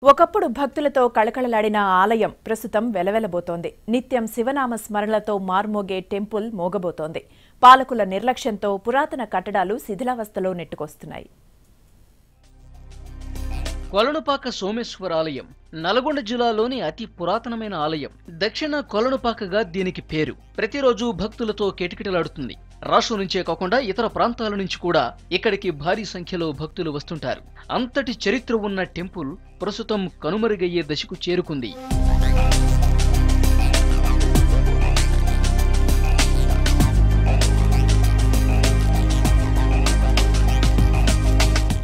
ఒకప్పుడు భక్తులతో కళకళలాడిన ఆలయం ప్రస్తుతం వెలవెలబోతోంది. నిత్యం శివనామ స్మరణలతో మార్మోగే టెంపుల్ మోగబోతోంది. పాలకుల నిర్లక్ష్యంతో పురాతన కట్టడాలు శిథిలావస్థలో నెట్టుకొస్తున్నాయి. కొలనుపాక సోమేశ్వర ఆలయం నల్గొండ జిల్లాలోని అతి పురాతనమైన ఆలయం. దక్షిణ కొలనుపాకగా దీనికి పేరు. ప్రతిరోజు భక్తులతో కిటకిటలాడుతుంది. రాష్ట్రం నుంచే కాకుండా ఇతర ప్రాంతాల నుంచి కూడా ఇక్కడికి భారీ సంఖ్యలో భక్తులు వస్తుంటారు. అంతటి చరిత్ర ఉన్న టెంపుల్ ప్రస్తుతం కనుమరుగయ్యే దశకు చేరుకుంది.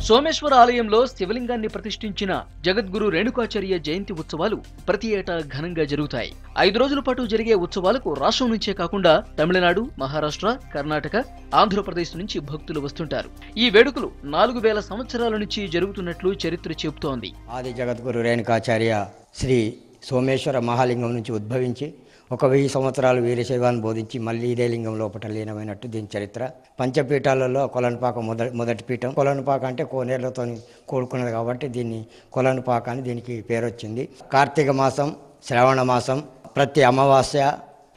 సోమేశ్వర ఆలయంలో శివలింగాన్ని ప్రతిష్ఠించిన జగద్గురు రేణుకాచార్య జయంతి ఉత్సవాలు ప్రతి ఏటా ఘనంగా జరుగుతాయి. 5 రోజుల పాటు జరిగే ఉత్సవాలకు రాష్ట్రం నుంచే కాకుండా తమిళనాడు, మహారాష్ట్ర, కర్ణాటక, ఆంధ్రప్రదేశ్ నుంచి భక్తులు వస్తుంటారు. ఈ వేడుకలు 4000 సంవత్సరాల నుంచి జరుగుతున్నట్లు చరిత్ర చెబుతోంది. ఆది జగద్గురు రేణుకాచార్య శ్రీ సోమేశ్వర మహాలింగం నుంచి ఉద్భవించి 1000 సంవత్సరాలు వీరశైవాన్ని బోధించి మళ్ళీ ఇదే లింగం లోపల లీనమైనట్టు దీని చరిత్ర. పంచపీఠాలలో కొలనుపాక మొదటి పీఠం. కొలనుపాక అంటే కోనేరులతో కూడుకున్నది కాబట్టి దీన్ని కొలనుపాక అని దీనికి పేరు వచ్చింది. కార్తీక మాసం, శ్రావణ మాసం, ప్రతి అమావాస్య,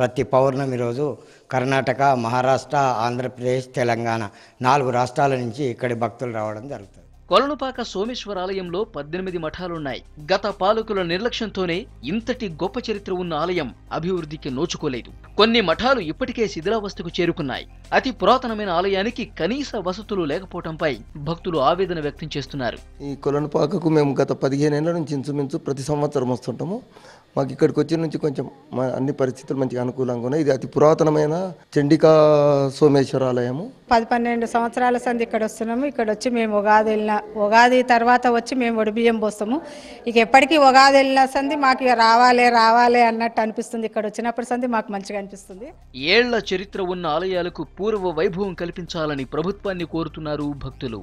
ప్రతి పౌర్ణమి రోజు కర్ణాటక, మహారాష్ట్ర, ఆంధ్రప్రదేశ్, తెలంగాణ 4 రాష్ట్రాల నుంచి ఇక్కడి భక్తులు రావడం జరుగుతుంది. కొలనుపాక సోమేశ్వర ఆలయంలో 18 మఠాలున్నాయి. గత పాలకుల నిర్లక్ష్యంతోనే ఇంతటి గొప్ప చరిత్ర ఉన్న ఆలయం అభివృద్ధికి నోచుకోలేదు. కొన్ని మఠాలు ఇప్పటికే శిథిలావస్థకు చేరుకున్నాయి. అతి పురాతనమైన ఆలయానికి కనీస వసతులు లేకపోవడంపై భక్తులు ఆవేదన వ్యక్తం చేస్తున్నారు. ఈ కొలనుపాకకు మేము గత 15 ఏళ్ల నుంచి ఇంచుమించు ప్రతి సంవత్సరం వస్తుంటాము. మాకు ఇక్కడికి వచ్చిన నుంచి కొంచెం అన్ని పరిస్థితులు మంచిగా అనుకూలంగా ఉన్నాయి. ఇది అతి పురాతనమైన చండికా సోమేశ్వర ఆలయము. 10-12 సంవత్సరాల సంది ఇక్కడ వస్తున్నాము. ఇక్కడ వచ్చి మేము ఉగాది తర్వాత వచ్చి మేము ఒడిబియ్యం పోస్తాము. ఇక ఎప్పటికీ ఉగాది వెళ్ళిన సంది మాకు ఇక రావాలి అన్నట్టు అనిపిస్తుంది. ఇక్కడ వచ్చినప్పుడు సంది మాకు మంచిగా అనిపిస్తుంది. ఏళ్ల చరిత్ర ఉన్న ఆలయాలకు పూర్వ వైభవం కల్పించాలని ప్రభుత్వాన్ని కోరుతున్నారు భక్తులు.